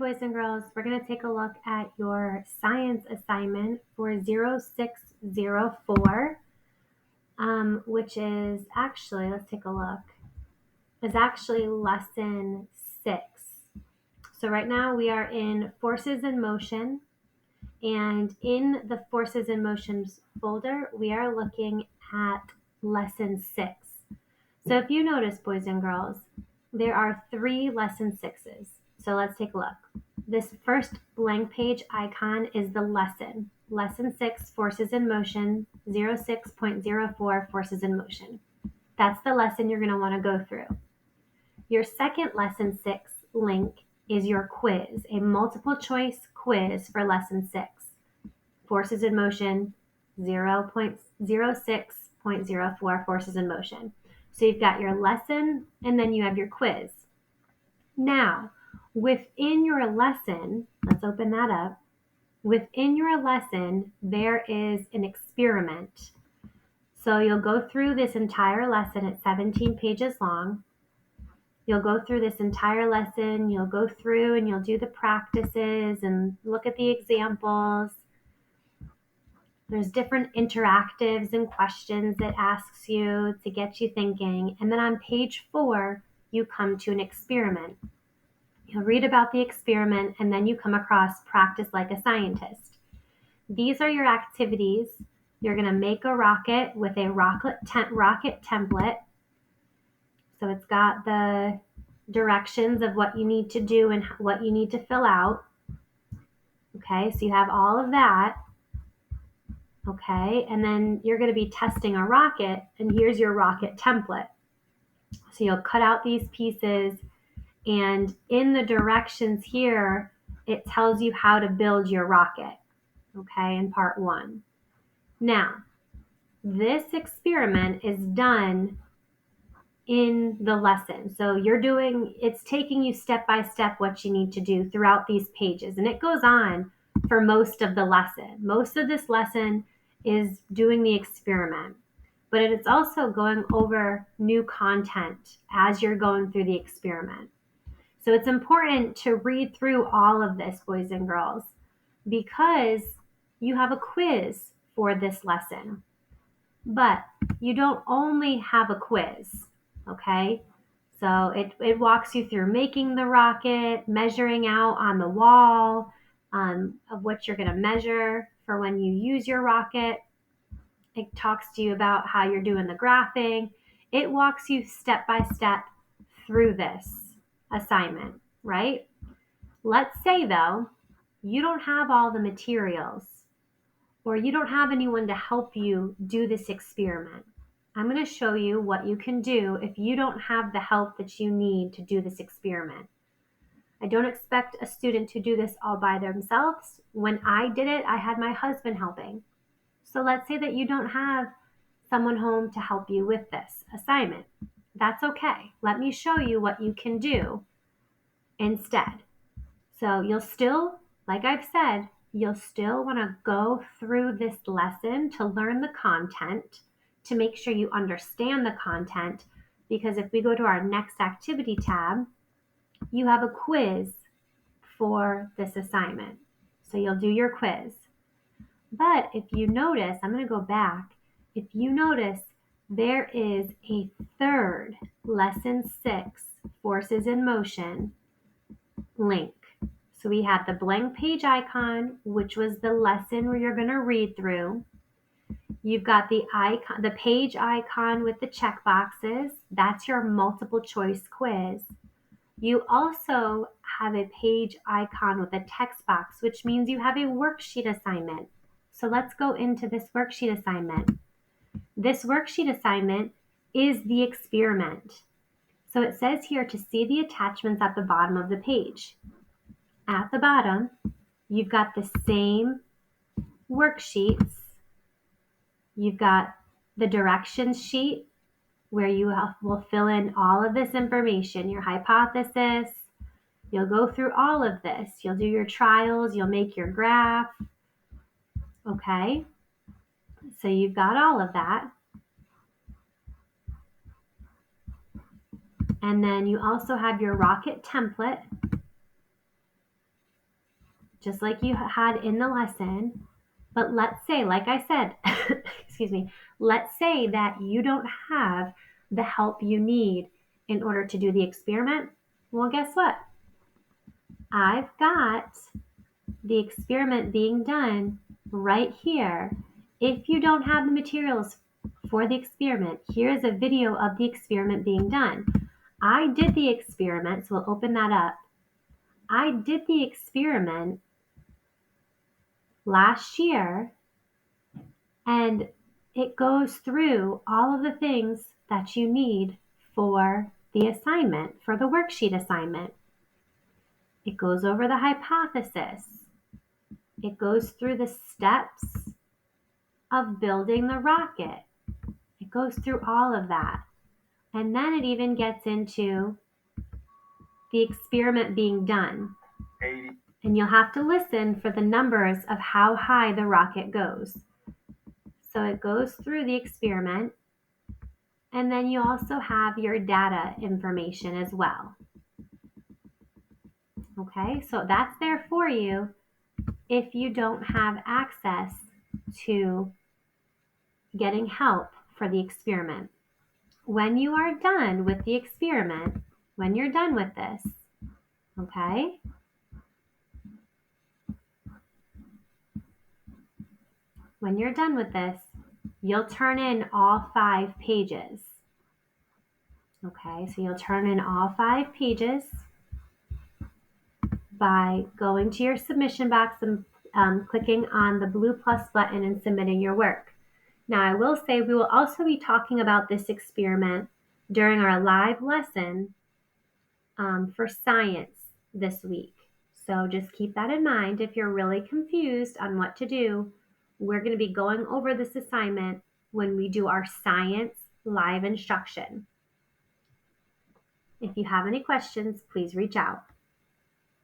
boys and girls, we're going to take a look at your science assignment for 0604, which is actually, let's take a look, is actually lesson 6. So right now we are in forces in motion, and in the forces in motions folder, we are looking at lesson 6. So if you notice, boys and girls, there are 3 lesson 6s. So let's take a look. This first blank page icon is the lesson. Lesson 6, Forces in Motion, 06.04, Forces in Motion. That's the lesson you're going to want to go through. Your second lesson 6 link is your quiz, a multiple choice quiz for lesson 6. Forces in Motion, 0.06.04, Forces in Motion. So you've got your lesson and then you have your quiz. Now, within your lesson, let's open that up. Within your lesson, there is an experiment. So you'll go through this entire lesson. It's 17 pages long. You'll go through this entire lesson. You'll go through and you'll do the practices and look at the examples. There's different interactives and questions it asks you to get you thinking. And then on page 4, you come to an experiment. You'll read about the experiment and then you come across practice like a scientist. These are your activities. You're going to make a rocket with a rocket template. So it's got the directions of what you need to do and what you need to fill out. Okay, so you have all of that. Okay, and then you're going to be testing a rocket, and here's your rocket template. So you'll cut out these pieces, and in the directions here, it tells you how to build your rocket, okay, in part 1. Now, this experiment is done in the lesson. So it's taking you step by step what you need to do throughout these pages, and it goes on for most of the lesson. Most of this lesson is doing the experiment, but it's also going over new content as you're going through the experiment. So it's important to read through all of this, boys and girls, because you have a quiz for this lesson. But you don't only have a quiz, okay? So it walks you through making the rocket, measuring out on the wall, of what you're going to measure for when you use your rocket. It talks to you about how you're doing the graphing. It walks you step by step through this assignment, right? Let's say, though, you don't have all the materials or you don't have anyone to help you do this experiment. I'm going to show you what you can do if you don't have the help that you need to do this experiment. I don't expect a student to do this all by themselves. When I did it, I had my husband helping. So let's say that you don't have someone home to help you with this assignment. That's okay. Let me show you what you can do instead. So you'll still, like I've said, you'll still want to go through this lesson to learn the content, to make sure you understand the content, because if we go to our next activity tab, you have a quiz for this assignment. So you'll do your quiz. But if you notice, I'm going to go back. If you notice, there is a third lesson 6, Forces in Motion link. So we have the blank page icon, which was the lesson where you're going to read through. You've got the icon, the page icon with the check boxes. That's your multiple choice quiz. You also have a page icon with a text box, which means you have a worksheet assignment. So let's go into this worksheet assignment. This worksheet assignment is the experiment. So it says here to see the attachments at the bottom of the page. At the bottom, you've got the same worksheets. You've got the directions sheet where you will fill in all of this information, your hypothesis. You'll go through all of this. You'll do your trials. You'll make your graph. Okay? So you've got all of that. And then you also have your rocket template. just like you had in the lesson. But let's say, like I said, excuse me, let's say that you don't have the help you need in order to do the experiment. Well, guess what? I've got the experiment being done right here. If you don't have the materials for the experiment, here is a video of the experiment being done. I did the experiment, so we'll open that up. I did the experiment last year, and it goes through all of the things that you need for the assignment, for the worksheet assignment. It goes over the hypothesis. It goes through the steps of building the rocket. It goes through all of that. And then it even gets into the experiment being done. 80. And you'll have to listen for the numbers of how high the rocket goes. So it goes through the experiment, and then you also have your data information as well. Okay, so that's there for you if you don't have access to getting help for the experiment. When you are done with the experiment, when you're done with this, okay, when you're done with this, you'll turn in all 5 pages. Okay, so you'll turn in all 5 pages by going to your submission box and clicking on the blue plus button and submitting your work. Now, I will say we will also be talking about this experiment during our live lesson for science this week. So just keep that in mind. If you're really confused on what to do, we're going to be going over this assignment when we do our science live instruction. If you have any questions, please reach out.